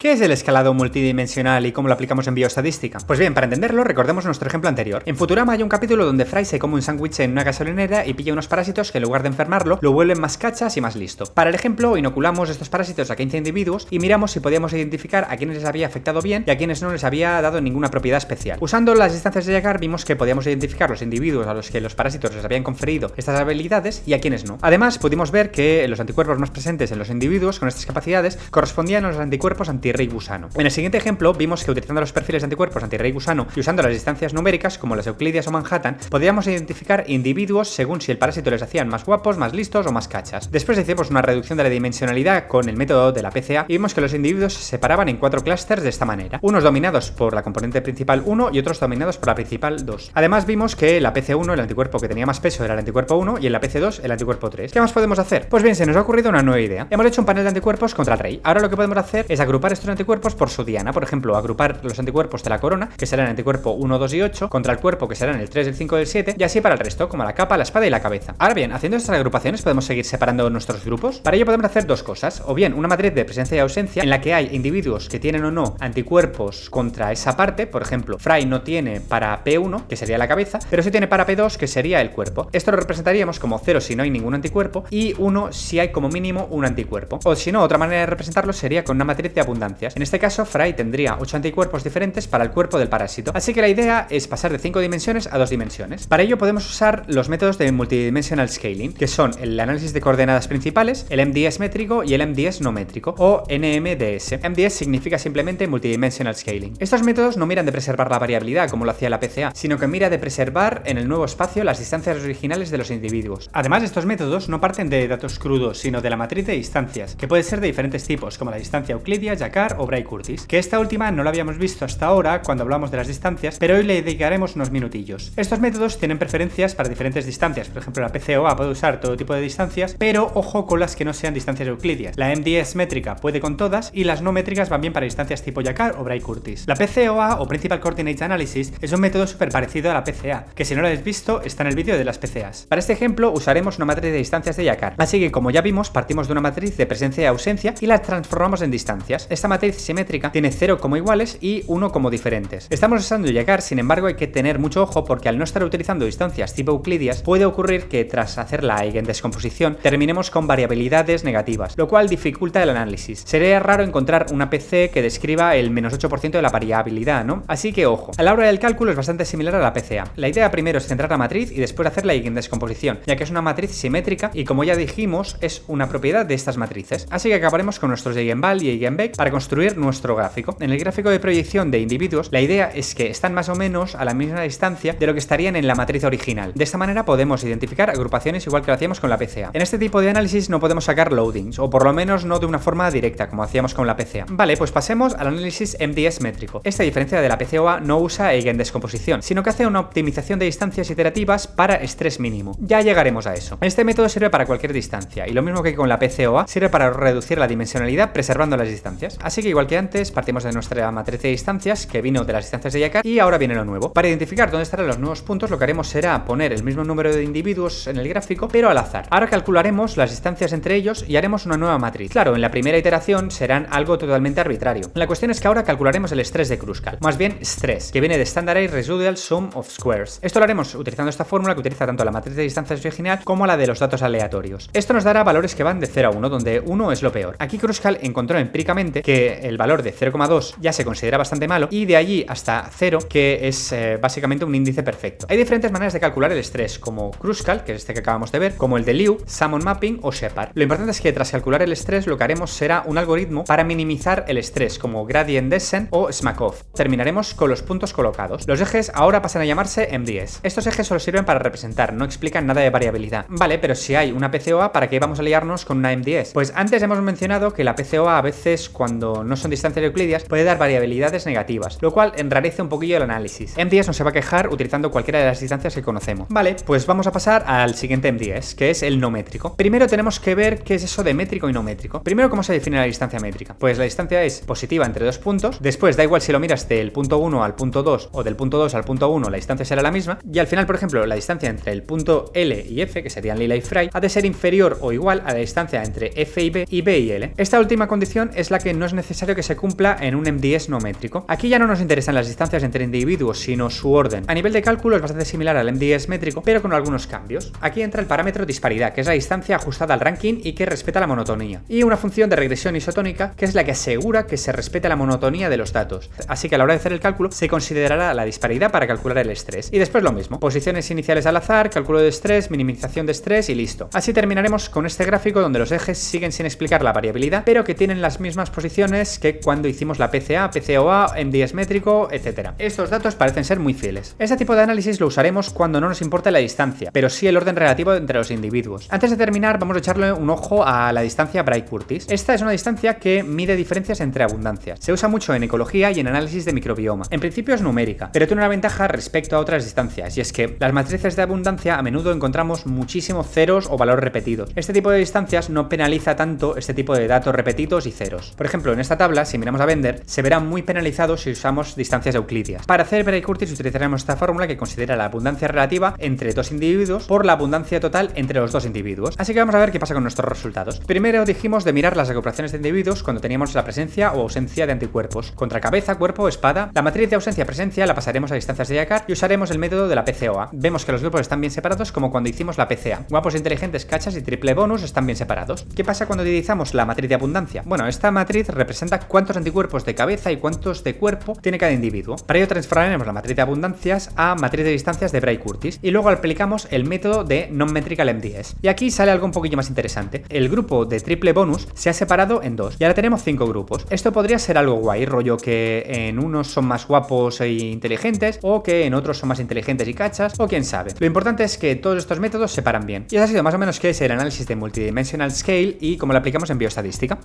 ¿Qué es el escalado multidimensional y cómo lo aplicamos en bioestadística? Pues bien, para entenderlo, recordemos nuestro ejemplo anterior. En Futurama hay un capítulo donde Fry se come un sándwich en una gasolinera y pilla unos parásitos que en lugar de enfermarlo, lo vuelven más cachas y más listo. Para el ejemplo, inoculamos estos parásitos a 15 individuos y miramos si podíamos identificar a quienes les había afectado bien y a quienes no les había dado ninguna propiedad especial. Usando las distancias de Jaccard vimos que podíamos identificar los individuos a los que los parásitos les habían conferido estas habilidades y a quienes no. Además, pudimos ver que los anticuerpos más presentes en los individuos con estas capacidades correspondían a los anticuerpos anti-rey gusano. En el siguiente ejemplo vimos que utilizando los perfiles de anticuerpos anti-rey gusano y usando las distancias numéricas como las euclidias o Manhattan, podíamos identificar individuos según si el parásito les hacían más guapos, más listos o más cachas. Después hicimos una reducción de la dimensionalidad con el método de la PCA y vimos que los individuos se separaban en 4 clústeres de esta manera, unos dominados por la componente principal 1 y otros dominados por la principal 2. Además vimos que la PC1, el anticuerpo que tenía más peso, era el anticuerpo 1 y en la PC2 el anticuerpo 3. ¿Qué más podemos hacer? Pues bien, se nos ha ocurrido una nueva idea. Hemos hecho un panel de anticuerpos contra el rey. Ahora lo que podemos hacer es agrupar estos anticuerpos por su diana. Por ejemplo, agrupar los anticuerpos de la corona, que serán el anticuerpo 1, 2 y 8, contra el cuerpo, que serán el 3, el 5 y el 7, y así para el resto, como la capa, la espada y la cabeza. Ahora bien, haciendo estas agrupaciones podemos seguir separando nuestros grupos. Para ello podemos hacer dos cosas, o bien una matriz de presencia y ausencia, en la que hay individuos que tienen o no anticuerpos contra esa parte. Por ejemplo, Fry no tiene para P1, que sería la cabeza, pero sí tiene para P2, que sería el cuerpo. Esto lo representaríamos como 0 si no hay ningún anticuerpo y 1 si hay como mínimo un anticuerpo. O si no, otra manera de representarlo sería con una matriz de abundancias. En este caso, Fry tendría 8 anticuerpos diferentes para el cuerpo del parásito. Así que la idea es pasar de 5 dimensiones a 2 dimensiones. Para ello podemos usar los métodos de multidimensional scaling, que son el análisis de coordenadas principales, el MDS métrico y el MDS no métrico, o NMDS. MDS significa simplemente multidimensional scaling. Estos métodos no miran de preservar la variabilidad como lo hacía la PCA, sino que mira de preservar en el nuevo espacio las distancias originales de los individuos. Además, estos métodos no parten de datos crudos, sino de la matriz de distancias, que puede ser de diferentes tipos, como la distancia euclidia, Jaccard o Bray-Curtis, que esta última no la habíamos visto hasta ahora cuando hablamos de las distancias, pero hoy le dedicaremos unos minutillos. Estos métodos tienen preferencias para diferentes distancias. Por ejemplo, la PCOA puede usar todo tipo de distancias, pero ojo con las que no sean distancias euclidias. La MDS métrica puede con todas y las no métricas van bien para distancias tipo Jaccard o Bray-Curtis. La PCOA o Principal Coordinate Analysis es un método súper parecido a la PCA, que si no lo habéis visto está en el vídeo de las PCAs. Para este ejemplo usaremos una matriz de distancias de Jaccard, así que como ya vimos partimos de una matriz de presencia y ausencia y la transformamos en distancias. Esta matriz simétrica tiene 0 como iguales y 1 como diferentes. Estamos usando Jaccard, sin embargo hay que tener mucho ojo porque al no estar utilizando distancias tipo euclidias puede ocurrir que tras hacer la eigendescomposición terminemos con variabilidades negativas, lo cual dificulta el análisis. Sería raro encontrar una PC que describa el menos 8% de la variabilidad, ¿no? Así que ojo, a la hora del cálculo es bastante similar a la PCA. La idea primero es centrar la matriz y después hacer la eigendescomposición, ya que es una matriz simétrica y como ya dijimos es una propiedad de estas matrices. Así que acabaremos con nuestros Eigenvalue y Eigenbeck para construir nuestro gráfico. En el gráfico de proyección de individuos, la idea es que están más o menos a la misma distancia de lo que estarían en la matriz original. De esta manera podemos identificar agrupaciones igual que lo hacíamos con la PCA. En este tipo de análisis no podemos sacar loadings, o por lo menos no de una forma directa como hacíamos con la PCA. Vale, pues pasemos al análisis MDS métrico. Esta, a diferencia de la PCOA, no usa eigendescomposición, sino que hace una optimización de distancias iterativas para estrés mínimo. Ya llegaremos a eso. Este método sirve para cualquier distancia, y lo mismo que con la PCOA, sirve para reducir la dimensionalidad preservando las distancias. Así que igual que antes, partimos de nuestra matriz de distancias, que vino de las distancias de Jaccard, y ahora viene lo nuevo. Para identificar dónde estarán los nuevos puntos, lo que haremos será poner el mismo número de individuos en el gráfico, pero al azar. Ahora calcularemos las distancias entre ellos y haremos una nueva matriz. Claro, en la primera iteración serán algo totalmente arbitrario. La cuestión es que ahora calcularemos el estrés de Kruskal, más bien stress, que viene de Standardized Residual Sum of Squares. Esto lo haremos utilizando esta fórmula que utiliza tanto la matriz de distancias original como la de los datos aleatorios. Esto nos dará valores que van de 0 a 1, donde 1 es lo peor. Aquí Kruskal encontró empíricamente que el valor de 0,2 ya se considera bastante malo y de allí hasta 0, que es básicamente un índice perfecto. Hay diferentes maneras de calcular el estrés, como Kruskal, que es este que acabamos de ver, como el de Liu, Salmon Mapping o Shepard. Lo importante es que tras calcular el estrés lo que haremos será un algoritmo para minimizar el estrés, como Gradient Descent o Smakov. Terminaremos con los puntos colocados. Los ejes ahora pasan a llamarse MDS. Estos ejes solo sirven para representar, no explican nada de variabilidad. Vale, pero si hay una PCOA, ¿para qué vamos a liarnos con una MDS? Pues antes hemos mencionado que la PCOA a veces, cuando no son distancias euclidias, puede dar variabilidades negativas, lo cual enrarece un poquillo el análisis. MDS no se va a quejar utilizando cualquiera de las distancias que conocemos. Vale, pues vamos a pasar al siguiente MDS, que es el no métrico. Primero tenemos que ver qué es eso de métrico y no métrico. Primero, ¿cómo se define la distancia métrica? Pues la distancia es positiva entre dos puntos, después da igual si lo miras del punto 1 al punto 2 o del punto 2 al punto 1, la distancia será la misma, y al final, por ejemplo, la distancia entre el punto L y F, que serían Lila y Fry, ha de ser inferior o igual a la distancia entre F y B y B y L. Esta última condición es la que no es es necesario que se cumpla en un MDS no métrico. Aquí ya no nos interesan las distancias entre individuos, sino su orden. A nivel de cálculo es bastante similar al MDS métrico, pero con algunos cambios. Aquí entra el parámetro disparidad, que es la distancia ajustada al ranking y que respeta la monotonía, y una función de regresión isotónica, que es la que asegura que se respete la monotonía de los datos. Así que a la hora de hacer el cálculo se considerará la disparidad para calcular el estrés. Y después lo mismo, posiciones iniciales al azar, cálculo de estrés, minimización de estrés y listo. Así terminaremos con este gráfico donde los ejes siguen sin explicar la variabilidad, pero que tienen las mismas posiciones que cuando hicimos la PCA, PCOA, MDS métrico, etc. Estos datos parecen ser muy fieles. Este tipo de análisis lo usaremos cuando no nos importe la distancia, pero sí el orden relativo entre los individuos. Antes de terminar, vamos a echarle un ojo a la distancia Bray-Curtis. Esta es una distancia que mide diferencias entre abundancias. Se usa mucho en ecología y en análisis de microbioma. En principio es numérica, pero tiene una ventaja respecto a otras distancias, y es que las matrices de abundancia a menudo encontramos muchísimos ceros o valores repetidos. Este tipo de distancias no penaliza tanto este tipo de datos repetidos y ceros. Por ejemplo, en esta tabla, si miramos a Bender, se verá muy penalizado si usamos distancias euclidias. Para hacer Bray-Curtis utilizaremos esta fórmula que considera la abundancia relativa entre dos individuos por la abundancia total entre los dos individuos. Así que vamos a ver qué pasa con nuestros resultados. Primero dijimos de mirar las acoplaciones de individuos cuando teníamos la presencia o ausencia de anticuerpos. Contra cabeza, cuerpo, espada. La matriz de ausencia-presencia la pasaremos a distancias de Yakar y usaremos el método de la PCOA. Vemos que los grupos están bien separados como cuando hicimos la PCA. Guapos, inteligentes, cachas y triple bonus están bien separados. ¿Qué pasa cuando utilizamos la matriz de abundancia? Bueno, esta matriz representa cuántos anticuerpos de cabeza y cuántos de cuerpo tiene cada individuo. Para ello transformaremos la matriz de abundancias a matriz de distancias de Bray-Curtis y luego aplicamos el método de Non-Metrical MDS. Y aquí sale algo un poquillo más interesante. El grupo de triple bonus se ha separado en dos y ahora tenemos 5 grupos. Esto podría ser algo guay, rollo que en unos son más guapos e inteligentes o que en otros son más inteligentes y cachas, o quién sabe. Lo importante es que todos estos métodos se separan bien. Y eso ha sido más o menos qué es el análisis de Multidimensional Scale y cómo lo aplicamos en bioestadística.